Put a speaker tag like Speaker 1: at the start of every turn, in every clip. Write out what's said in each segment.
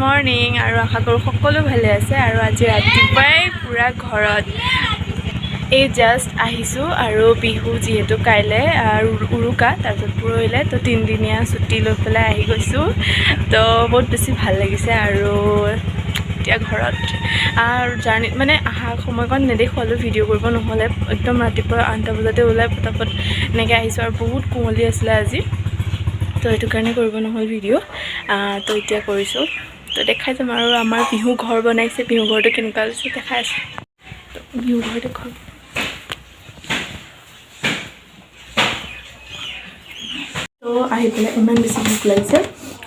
Speaker 1: Morning আৰু আশা কৰোঁ সকলো ভালে আছে আৰু আজি ৰাতিপুৱাই পুৰা ঘৰত এই জাষ্ট আহিছোঁ আৰু বিহু যিহেতু কাইলৈ উৰুকা তাৰপিছত পৰহিলে তো 3 দিনীয়া ছুটি লৈ পেলাই আহি গৈছোঁ তো বহুত বেছি ভাল লাগিছে আৰু এতিয়া ঘৰত আৰু জাৰ্ণি মানে অহা সময়কণ নেদেখুৱালোঁ ভিডিঅ' কৰিব নহ'লে একদম ৰাতিপুৱা 8টা বজাতে ওলাই পটাপট এনেকৈ আহিছোঁ আৰু বহুত কুঁৱলী আছিলে আজি তো সেইটো কাৰণে কৰিব নহ'ল ভিডিঅ' তো এতিয়া কৰিছোঁ তো দেখাই যাম আৰু আমাৰ বিহু ঘৰ বনাইছে বিহু ঘৰটো কেনেকুৱা হৈছে দেখাই আছোঁ তো বিহু ঘৰটো ঘৰ তো আহি পেলাই ইমান বেছি ভোক লাগিছে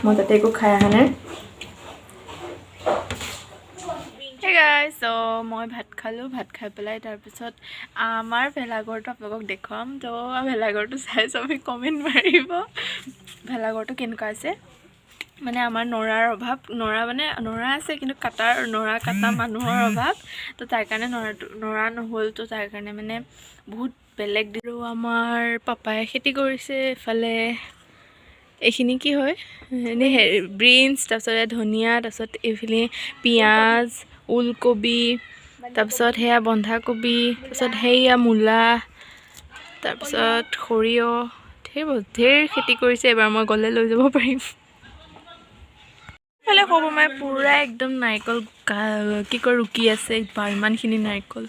Speaker 1: মই তাতে একো খাই অহা নাই তো মই ভাত খালোঁ ভাত খাই পেলাই তাৰপিছত আমাৰ ভেলাঘৰটো আপোনালোকক দেখুৱাম তো ভেলাঘৰটো চাই চবে কমেণ্ট মাৰিব ভেলাঘৰটো কেনেকুৱা আছে মানে আমাৰ নৰাৰ অভাৱ নৰা আছে কিন্তু নৰা কাটা মানুহৰ অভাৱ তো তাৰ কাৰণে নৰা নহ'ল তো তাৰ কাৰণে মানে বহুত বেলেগ দিলো আমাৰ পাপাই খেতি কৰিছে এফালে এইখিনি কি হয় এনেই বিনছ তাৰপিছতে ধনিয়া তাৰপিছত এইফালে পিঁয়াজ ওলকবি তাৰপিছত সেয়া বন্ধাকবি তাৰপিছত সেয়া মূলা তাৰপিছত সৰিয়হ ঢেৰ খেতি কৰিছে এবাৰ মই গ'লে লৈ যাব পাৰিম এইফালে ক'ব মানে পুৰা একদম নাৰিকল কি কয় ৰুকি আছে ইমানখিনি নাৰিকল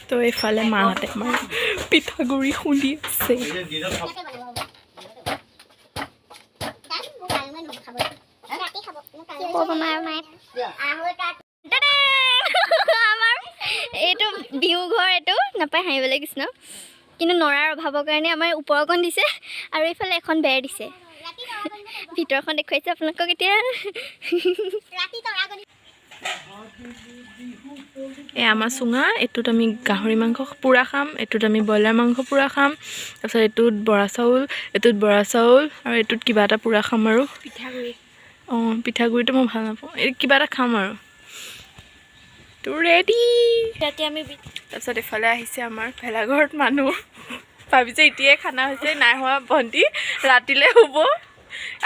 Speaker 1: তো এইফালে মাহঁতে আমাৰ পিঠাগুড়ি খুন্দি আছে
Speaker 2: এইটো বিহু ঘৰ এইটো নাপায় হাঁহিবলৈ কৃষ্ণ কিন্তু নৰাৰ অভাৱৰ কাৰণে আমাৰ ওপৰখন দিছে আৰু এইফালে এখন বেৰ দিছে ভিতৰখন দেখুৱাইছে আপোনালোকক এতিয়া
Speaker 1: এই আমাৰ চুঙা এইটোত আমি গাহৰি মাংস পোৰা খাম এইটোত আমি ব্ৰইলাৰ মাংস পোৰা খাম তাৰপিছত এইটোত বৰা চাউল আৰু এইটোত কিবা এটা পোৰা খাম আৰু পিঠাগুড়ি পিঠাগুড়িটো মই ভাল নাপাওঁ এই কিবা এটা খাম আৰু তো ৰেডি তাৰপিছত এইফালে আহিছে আমাৰ ভেলাঘৰত মানুহ ভাবিছে এতিয়াই খানা হৈছে নাই হোৱা ভণ্টি ৰাতিলৈ হ'ব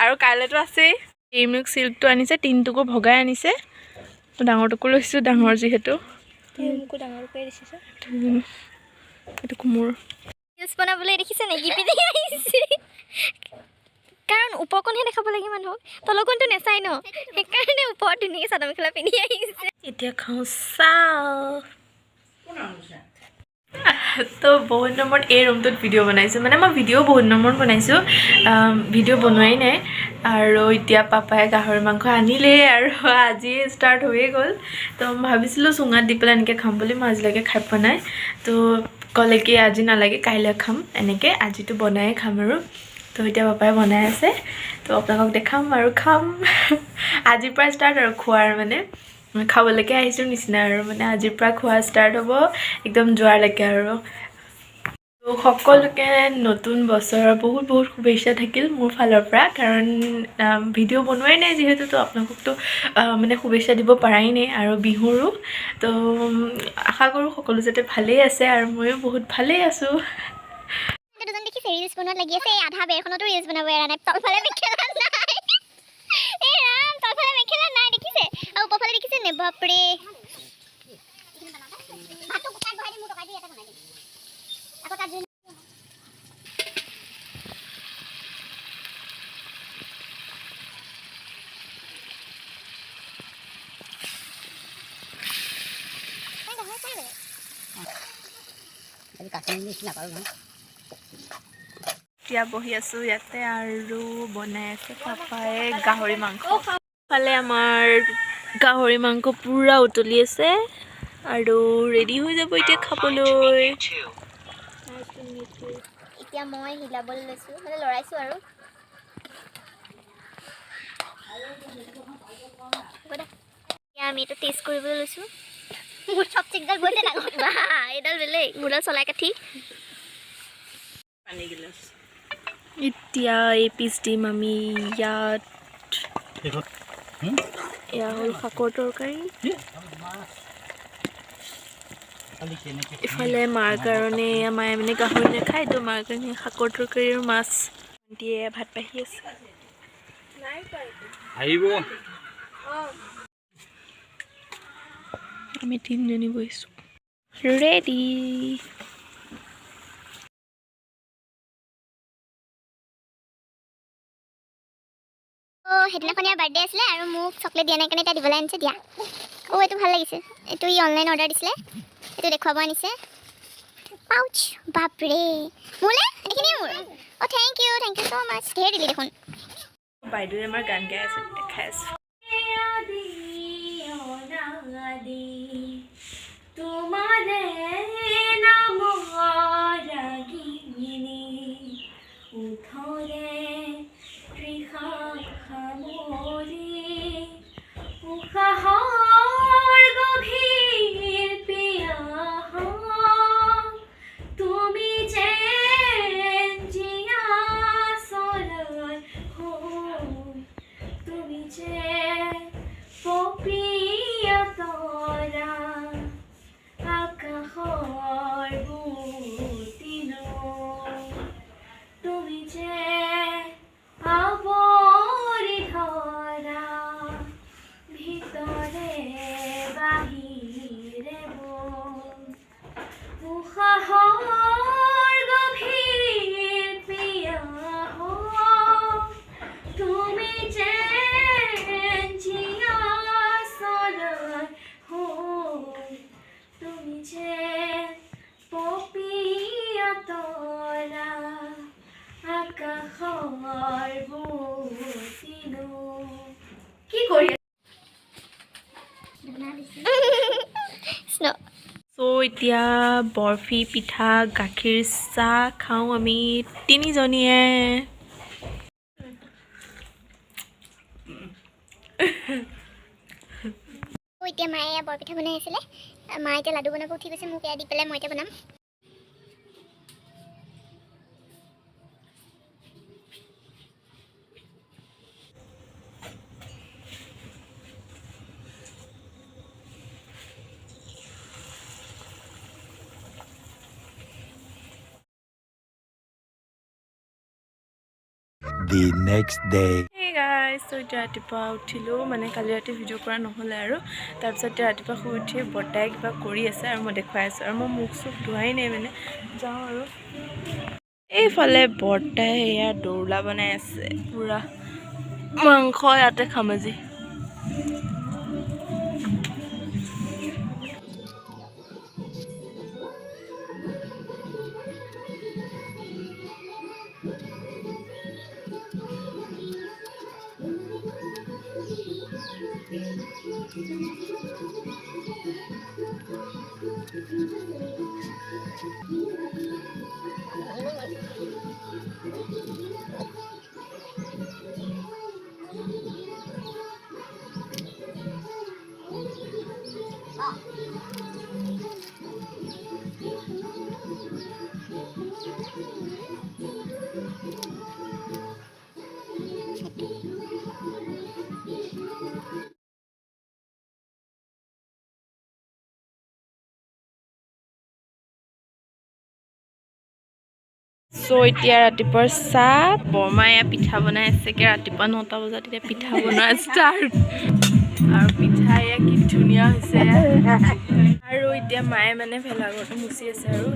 Speaker 1: আৰু কাইলৈতো আছেই ক্ৰীম চিল্কটো আনিছে 3 টুকুৰ ভগাই আনিছে তো ডাঙৰটোকো লৈছোঁ ডাঙৰ যিহেতু এইটো কোমোৰ
Speaker 2: বনাবলৈ দেখিছে নেকি কাৰণ ওপৰখনহে দেখাব লাগে মানুহক তলকণটো নেচাই ন সেইকাৰণে ওপৰত ধুনীয়াকৈ চাদৰ মেখেলা পিন্ধি আহিছে
Speaker 1: এতিয়া খাওঁ চাহ তো বহুত নম্বৰত এই ৰুমটোত ভিডিঅ' বনাইছোঁ মানে মই ভিডিঅ' বহুত নম্বৰত বনাইছোঁ ভিডিঅ' বনোৱাই নাই আৰু এতিয়া পাপাই গাহৰি মাংস আনিলেই আৰু আজি ষ্টাৰ্ট হৈয়ে গ'ল তো ভাবিছিলোঁ চুঙাত দি পেলাই এনেকৈ খাম বুলি মই আজিলৈকে খাই পোৱা নাই তো ক'লে কি আজি নালাগে কাইলৈ খাম এনেকৈ আজিতো বনায়ে খাম আৰু তো এতিয়া পাপাই বনাই আছে তো আপোনালোকক দেখাম আৰু খাম আজিৰ পৰা ষ্টাৰ্ট আৰু খোৱাৰ মানে খাবলৈকে আহিছোঁ নিচিনা আৰু মানে আজিৰ পৰা খোৱা ষ্টাৰ্ট হ'ব একদম যোৱালৈকে আৰু সকলোকে নতুন বছৰৰ বহুত বহুত শুভেচ্ছা থাকিল মোৰ ফালৰ পৰা কাৰণ ভিডিঅ' বনোৱাই নাই যিহেতুতো আপোনালোককতো মানে শুভেচ্ছা দিব পৰাই নাই আৰু বিহুৰো তো আশা কৰোঁ সকলো যাতে ভালেই আছে আৰু ময়ো বহুত ভালেই আছোঁ
Speaker 2: দুজন দেখিছে ৰিলছ বনোৱাত লাগি আছে এই আধা বেৰখনতো ৰিলছ বনাব এৰা নাই তলফালে মেখেলা নাই এই ৰাম তলফালে মেখেলা নাই দেখিছে আৰু ওপৰফালে দেখিছে নে বাপৰে ভাতটো কুকাৰত বহাই দি মোৰ টকাই দি এটা বনাই দিম আকৌ তাত
Speaker 1: এতিয়া বহি আছোঁ ইয়াতে আৰু বনাই আছে পাপাই গাহৰি মাংস ফালে আমাৰ গাহৰি মাংস পুৰা উতলি আছে আৰু ৰেডি হৈ যাব এতিয়া খাবলৈ
Speaker 2: এতিয়া মই হিলাবলৈ লৈছোঁ মানে লৰাইছোঁ আৰু এতিয়া আমি এইটো টেষ্ট কৰিবলৈ লৈছোঁ মোৰ চব চিকডাল বৈছে ডাঙৰ এইডাল বেলেগ মোৰডাল চলাই কাঠি
Speaker 1: এতিয়া এই পিচ দিম আমি ইয়াত এয়া হ'ল শাকৰ তৰকাৰী ইফালে মাৰ কাৰণে মায়ে মানে গাহৰি নাখায় তো মাৰ কাৰণে শাকৰ তৰকাৰী আৰু মাছ দিয়ে ভাত বাঢ়ি আছে আমি তিনিজনী বহিছোঁ ৰেডি।
Speaker 2: সেইদিনাখন ইয়াৰ বাৰ্থডে আছিলে আৰু মোক চকলেট দিয়া নাই কাৰণে এতিয়া দিবলৈ আনিছে দিয়া। এইটো ভাল লাগিছে, এইটো ই অনলাইন অৰ্ডাৰ দিছিলে, এইটো দেখুৱাব আনিছে। পাউচ বাপৰে মোলে এইখিনিয়ে মোৰ। থেংক ইউ ছ' মাছ। ধেৰ দিলি দেখোন।
Speaker 1: বাইদেৱে আমাৰ গান গাই আছে, দেখাই আছো। চ' এতিয়া বৰফি, পিঠা, গাখীৰ চাহ খাওঁ আমি তিনিজনীয়ে।
Speaker 2: এতিয়া মায়ে বৰপিঠা বনাই আছিলে, মায়ে এতিয়া লাডু বনাব উঠি গৈছে, মোক এয়া দি পেলাই মই এতিয়া বনাম।
Speaker 3: The next day.
Speaker 1: Hey guys, so এতিয়া ৰাতিপুৱা উঠিলোঁ, মানে কালি ৰাতি ভিডিঅ' কৰা নহ'লে আৰু তাৰপিছত এতিয়া ৰাতিপুৱা শুই উঠি বৰ্তাই কিবা কৰি আছে আৰু মই দেখুৱাই আছোঁ আৰু মই মুখ চুখ ধোৱাই নাই, মানে যাওঁ আৰু এইফালে বৰ্তাই এয়া দৌৰা বনাই আছে, পূৰা মাংস ইয়াতে খাম আজি। চ' এতিয়া ৰাতিপুৱাৰ চাহ, বৰমায়ে পিঠা বনাই আছে, ৰাতিপুৱা 9টা বজাত এতিয়া পিঠা বনোৱা ষ্টাৰ্ট। আৰু পিঠা এয়া কি ধুনীয়া হৈছে। আৰু এতিয়া মায়ে মানে ভেলাঘৰটো মুচি আছে, আৰু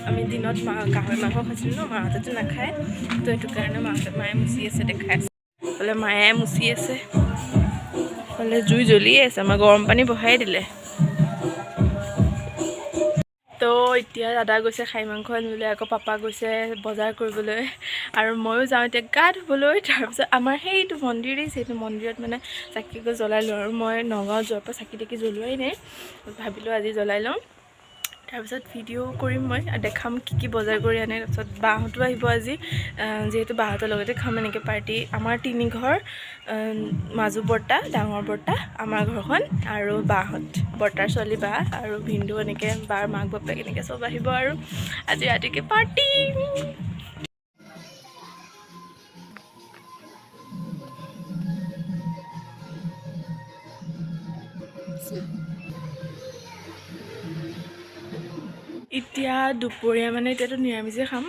Speaker 1: আমি দিনত গাহৰি মাংস খাইছিলোঁ ন, মাহঁতেতো নাখায়, তো সেইটো কাৰণে মায়ে মুচি আছে, দেখাই আছে। এইফালে মায়ে মুচি আছে, এইফালে জুই জ্বলিয়ে আছে, আমাৰ গৰম পানী বহাই দিলে। তো এতিয়া দাদা গৈছে খাহী মাংস আনিবলৈ, আকৌ পাপা গৈছে বজাৰ কৰিবলৈ, আৰু ময়ো যাওঁ এতিয়া গা ধুবলৈ। তাৰপিছত আমাৰ সেইটো মন্দিৰ দিছে, সেইটো মন্দিৰত মানে চাকি গৈ জ্বলাই লওঁ, আৰু মই নগাঁৱত যোৱাৰ পৰা চাকি তাকি জ্বলোৱাই নাই, ভাবিলোঁ আজি জ্বলাই লওঁ। তাৰপিছত ভিডিঅ' কৰিম মই, দেখাম কি কি বজাৰ কৰি আনে। তাৰপিছত বাহঁতো আহিব আজি, যিহেতু বাহঁতৰ লগতে খাম এনেকৈ পাৰ্টি। আমাৰ 3 ঘৰ, মাজু বৰ্তা, ডাঙৰ বৰ্তা, আমাৰ ঘৰখন, আৰু বাহঁত, বৰ্তাৰ ছোৱালী বা আৰু ভিন্দু, এনেকৈ বাৰ মাক বাপেক এনেকৈ চব আহিব, আৰু আজি ৰাতিকৈ পাৰ্টি। এতিয়া দুপৰীয়া মানে এতিয়াতো নিৰামিষে খাম,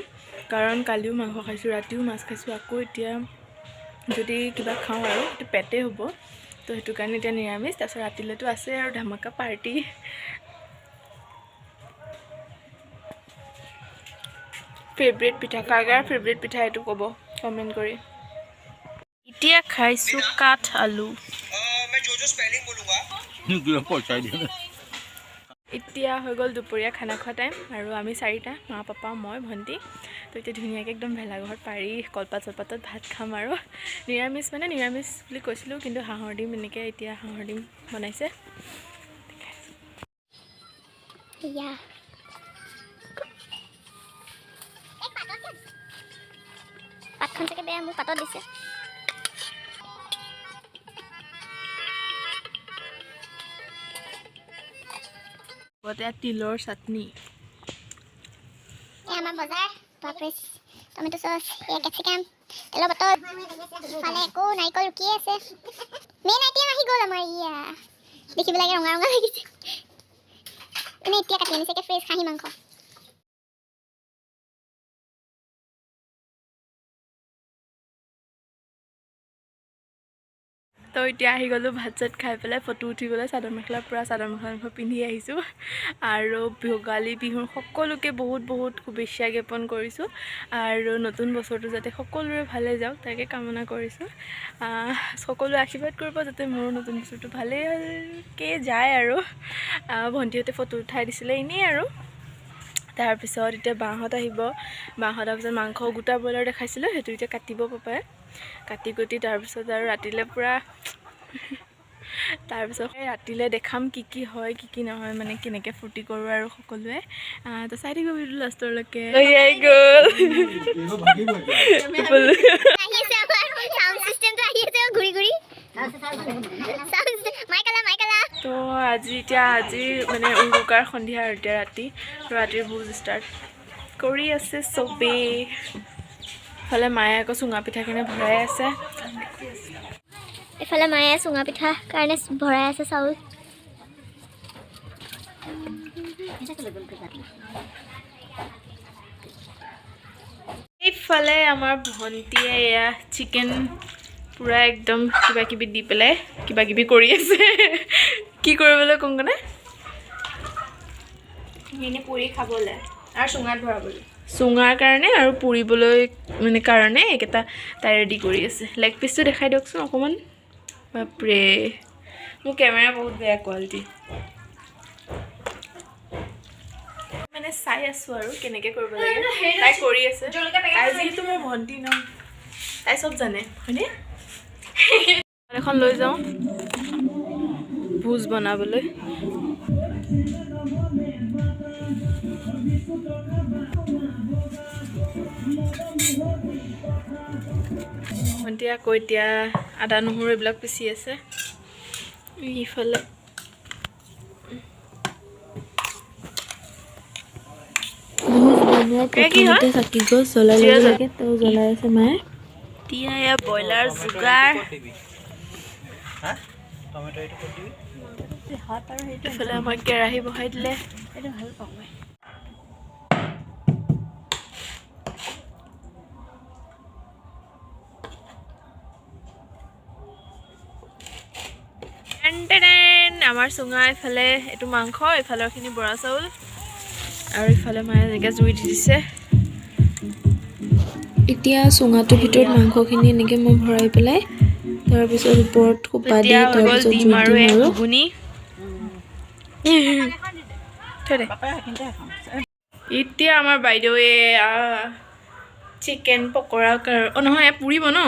Speaker 1: কাৰণ কালিও মাংস খাইছোঁ, ৰাতিও মাছ খাইছোঁ, আকৌ এতিয়া যদি কিবা খাওঁ আৰু সেইটো পেটে হ'ব, তো সেইটো কাৰণে এতিয়া নিৰামিষ। তাৰপিছত ৰাতিলৈতো আছে আৰু ধামাকা পাৰ্টি। ফেভৰেট পিঠা, কাৰ ফেভৰেট পিঠা এইটো ক'ব কমেণ্ট কৰি। এতিয়া খাইছোঁ কাঠ আলু। এতিয়া হৈ গ'ল দুপৰীয়া খানা খোৱা টাইম আৰু আমি 4টা, মা পাপা মই ভণ্টি। তো এতিয়া ধুনীয়াকৈ একদম ভেলাঘৰত পাৰি কলপাত চলপাতত ভাত খাম আৰু নিৰামিষ মানে নিৰামিষ বুলি কৈছিলোঁ, কিন্তু হাঁহৰ ডিম এনেকৈ এতিয়া হাঁহৰ ডিম বনাইছে।
Speaker 2: পাতখন চাগে বেয়া, মোক পাতত দিছে।
Speaker 1: তিলৰ চাটনি।
Speaker 2: আমাৰ বজাৰ বাপৰে, টমেটো চচ, কেপচিকাম, তেলৰ বটল, ফালে আকৌ নাৰিকল ৰুকিয়ে আছে। মেইন আইটেম আহি গ'ল আমাৰ। দেখিবলৈ ৰঙা ৰঙা লাগিছে। এনে এতিয়া কাটি আনিছে ফ্ৰেছ খাহী মাংস।
Speaker 1: তো এতিয়া আহি গ'লোঁ ভাত চাত খাই পেলাই, ফটো উঠিবলৈ। চাদৰ মেখেলা পূৰা চাদৰ মেখেলা পিন্ধি আহিছোঁ আৰু ভোগালী বিহুৰ সকলোকে বহুত বহুত শুভেচ্ছা জ্ঞাপন কৰিছোঁ আৰু নতুন বছৰটো যাতে সকলোৰে ভালে যাওক তাকে কামনা কৰিছোঁ। সকলোৱে আশীৰ্বাদ কৰিব যাতে মোৰো নতুন বছৰটো ভালেকৈ যায় আৰু। ভণ্টিহঁতে ফটো উঠাই দিছিলে এনেই আৰু। তাৰপিছত এতিয়া বাহঁত আহিব। বাহঁত অহাৰ পিছত মাংস গোটা ব্ৰইলাৰ দেখাইছিলোঁ, সেইটো এতিয়া কাটিব পাপাই। কাটি কুটি তাৰপিছত আৰু ৰাতিলৈ পূৰা তাৰপিছত ৰাতিলৈ দেখাম কি কি হয় কি কি নহয়, মানে কেনেকৈ ফূৰ্তি কৰোঁ আৰু সকলোৱে। তো চাই থাকিব ভিডিঅ'টো লাষ্টৰলৈকে। তো আজি মানে উৰুকাৰ সন্ধিয়া আৰু এতিয়া ৰাতিৰ ভোজ ষ্টাৰ্ট কৰি আছে চবেই। ইফালে মায়ে আকৌ চুঙা পিঠাখিনি ভৰাই আছে।
Speaker 2: এইফালে মায়ে চুঙা পিঠা কাৰণে ভৰাই আছে চাউল।
Speaker 1: এইফালে আমাৰ ভণ্টিয়ে এয়া চিকেন পূৰা একদম কিবা কিবি দি পেলাই কিবা কিবি কৰি আছে। কি কৰিবলৈ কওঁ মানে এনেই পুৰি খাবলৈ আৰু চুঙাত ভৰাবলৈ, চুঙাৰ কাৰণে আৰু পুৰিবলৈ মানে কাৰণে এইকেইটা তাই ৰেডি কৰি আছে। লেগ পিচটো দেখাই দিয়কচোন অকণমান। বাপৰে, মোৰ কেমেৰা বহুত বেয়া কোৱালিটি। মানে চাই আছোঁ আৰু কেনেকৈ কৰিব লাগে। তাই কৰি আছে। তাই যিহেতু মোৰ ভণ্টি ন, তাই চব জানে হয়নে। এখন লৈ যাওঁ ভোজ বনাবলৈ। ভণ্টি আকৌ এতিয়া আদা নহৰু এইবিলাক পিচি আছে। ইফালে প্ৰথমতে চাকি গছ জ্বলাই ল'ব লাগে, তো জ্বলাই আছে মায়ে। এতিয়া এয়া ব্ৰইলাৰ যোগাৰ। এইফালে আমাৰ কেৰাহী বহাই দিলে। আমাৰ চুঙা এইফালে এইটো মাংস, এইফালৰখিনি বৰা চাউল আৰু ইফালে মায়ে এনেকৈ জুই দি দিছে। এতিয়া চুঙাটোৰ ভিতৰত মাংসখিনি এনেকৈ মই ভৰাই পেলাই তাৰপিছত ওপৰত সোপা দি তাৰপিছত জুই দিম আৰু এতিয়া আমাৰ বাইদেৱে চিকেন পকৰা নহয় এয়া পুৰিব ন,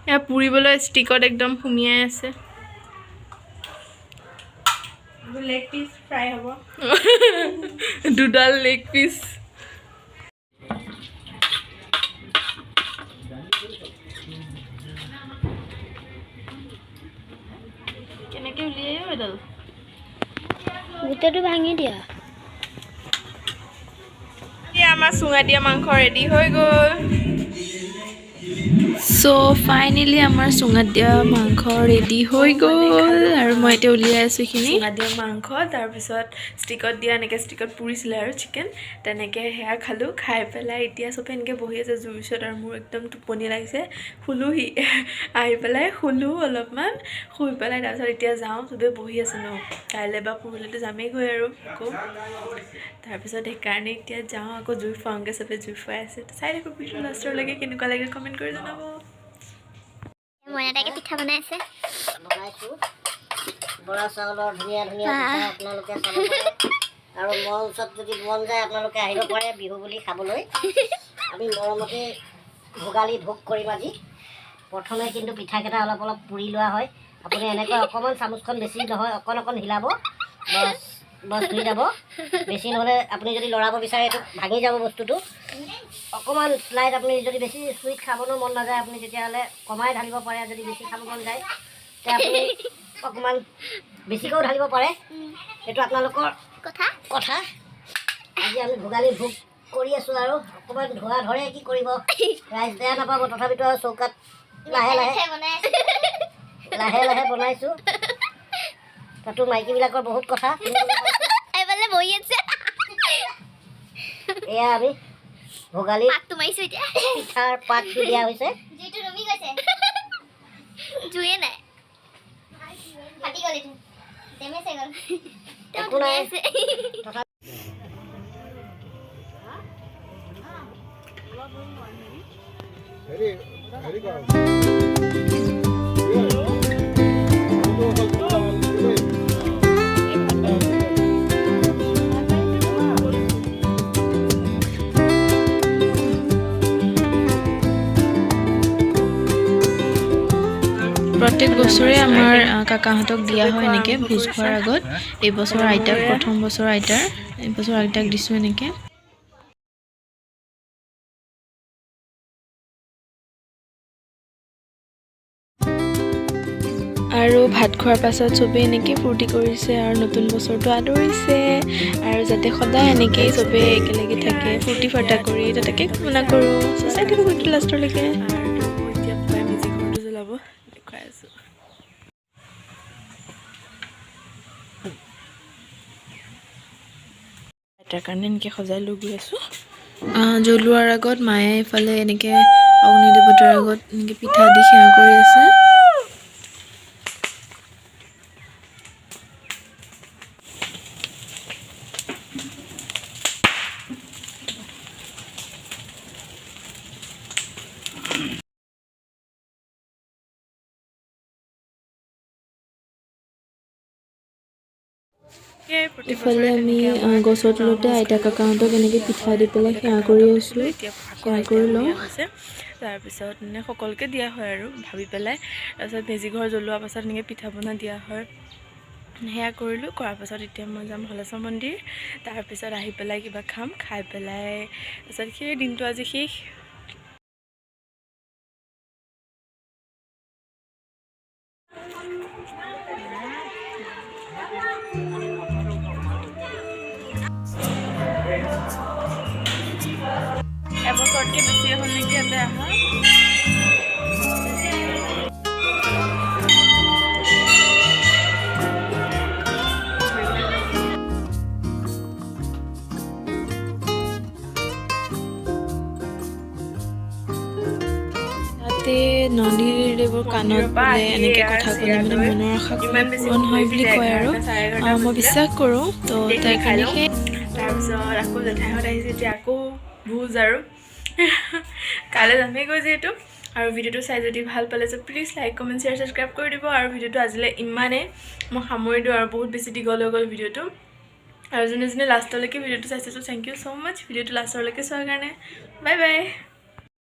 Speaker 1: এয়া পুৰিবলৈ ষ্টিকত একদম সুমিয়াই আছে। লেগ পিচ ফ্ৰাই হ'ব। দুডাল লেগ পিচ। কেনেকৈ উলিয়াই এডাল
Speaker 2: গোটেইটো ভাঙি দিয়া।
Speaker 1: এতিয়া আমাৰ চুঙা দিয়া মাংস ৰেডি হৈ গ'ল। সো ফাইনেলি আমাৰ চুঙাত দিয়া মাংস ৰেডি হৈ গ'ল আৰু মই এতিয়া উলিয়াই আছোঁ এইখিনি চুঙাত দিয়া মাংস তাৰপিছত ষ্টিকত দিয়া এনেকৈ ষ্টিকত পুৰিছিলে আৰু চিকেন তেনেকৈ সেয়া খালোঁ খাই পেলাই এতিয়া চবে এনেকৈ বহি আছে জুইৰ ওচৰত আৰু মোৰ একদম টোপনি লাগিছে শুলোহি আহি পেলাই শুলোঁ অলপমান শুই পেলাই তাৰপিছত এতিয়া যাওঁ চবে বহি আছে ন কাইলৈ বা পৰহিলৈতো যামেইগৈ আৰু আকৌ তাৰপিছত সেইকাৰণে এতিয়া যাওঁ আকৌ জুই ফুৱাওঁগৈ চবে জুই ফুৱাই আছে চাই থাকোঁ ভিডিঅ' লাষ্টৰলৈকে কেনেকুৱা লাগে কমেণ্ট কৰি জনাব
Speaker 2: মইনাটাকে পিঠা বনাই আছে
Speaker 3: বনাইছোঁ বৰা চাউলৰ ধুনীয়া ধুনীয়া পিঠা আপোনালোকে চাব পাৰে আৰু মোৰ ওচৰত যদি মন যায় আপোনালোকে আহিব পাৰে বিহু বুলি খাবলৈ আমি মৰমতে ভোগালী ভোগ কৰিম আজি প্ৰথমে কিন্তু পিঠাকেইটা অলপ অলপ পুৰি লোৱা হয় আপুনি এনেকৈ অকণমান চামুচখন বেছি নহয় অকণ অকণ হিলাব বছ ধুই যাব বেছি নহ'লে আপুনি যদি লৰাব বিচাৰে এইটো ভাঙি যাব বস্তুটো অকণমান স্লাইড আপুনি যদি বেছি চুইট খাবলৈ মন নাযায় আপুনি তেতিয়াহ'লে কমাই ঢালিব পাৰে যদি বেছি খাব মন যায় তেতিয়া আপুনি অকণমান বেছিকৈও ঢালিব পাৰে সেইটো আপোনালোকৰ কথা আজি আমি ভোগালী ভোগ কৰি আছোঁ আৰু অকণমান ধোৱা ধৰে কি কৰিব ৰাইজ বেয়া নাপাব তথাপিতো আৰু চৌকাত লাহে লাহে বনাইছোঁ তাতো মাইকীবিলাকৰ বহুত কথা
Speaker 2: বহি আছে
Speaker 3: এয়া আমি ভোগালী পিঠাৰ পাতটো দিয়া হৈছে
Speaker 2: জুয়ে নাই ফাটি গ'ল এইটো ডেমেজ হৈ গ'ল
Speaker 3: একো নাই
Speaker 1: প্ৰত্যেক বছৰে আমাৰ কাকাহঁতক দিয়া হয় এনেকৈ ভোজ খোৱাৰ আগত এইবছৰ আইতাক প্ৰথম বছৰ আইতাৰ এইবছৰ আইতাক দিছোঁ এনেকৈ আৰু ভাত খোৱাৰ পাছত চবেই এনেকৈ ফূৰ্তি কৰিছে আৰু নতুন বছৰটো আদৰিছে আৰু যাতে সদায় এনেকৈয়ে চবেই একেলগে থাকে ফূৰ্তি ফাৰ্তা কৰি তো তাকে কামনা কৰোঁ চাই থাকোঁ ফূৰ্তি লাষ্টলৈকে আৰু এতিয়া প্ৰায় মেজি ঘৰটো জ্বলাব দেখুৱাই আছোঁ তাৰ কাৰণে এনেকৈ সজাই লৈ গৈ আছোঁ জ্বলোৱাৰ আগত মায়ে এইফালে এনেকৈ অগ্নি দেৱতাৰ আগত এনেকৈ পিঠা দি সেৱা কৰি আছে ইফালে আমি গছৰ তলতে আইতা কাকাহঁতক এনেকৈ পিঠা দি পেলাই সেৱা কৰি আছোঁ সেৱা কৰি লওঁ তাৰপিছত মানে সকলোকে দিয়া হয় আৰু ভাবি পেলাই তাৰপিছত মেজি ঘৰ জ্বলোৱাৰ পাছত এনেকৈ পিঠা পনা দিয়া হয় সেয়া কৰিলোঁ কৰাৰ পাছত এতিয়া মই যাম হলেশ্বৰ মন্দিৰ তাৰপিছত আহি পেলাই কিবা খাম খাই পেলাই তাৰপিছত সেই দিনটো আজি শেষ এবছৰতকৈ বেছি হ'ল নেকি ইয়াতে অহা নদীৰ এইবোৰ কাণত বোলে এনেকৈ কথা ক'লে মানে মনৰ আশা পূৰণ হয় বুলি কয় আৰু মই বিশ্বাস কৰোঁ তো তাৰ কাৰণে সেই তাৰপিছত আকৌ জেঠাইহঁত আহিছে এতিয়া আকৌ ভোজ আৰু কাইলৈ যামেইগৈ যিহেতু আৰু ভিডিঅ'টো চাই যদি ভাল পালে যে please like comment share subscribe কৰি দিব আৰু ভিডিঅ'টো আজিলৈ ইমানেই মই সামৰি দিওঁ আৰু বহুত বেছি দীঘল হৈ গ'ল ভিডিঅ'টো আৰু যোনে যোনে লাষ্টলৈকে ভিডিঅ'টো চাইছে তো থেংক ইউ ছ' মাছ ভিডিঅ'টো লাষ্টলৈকে চোৱাৰ কাৰণে বাই বাই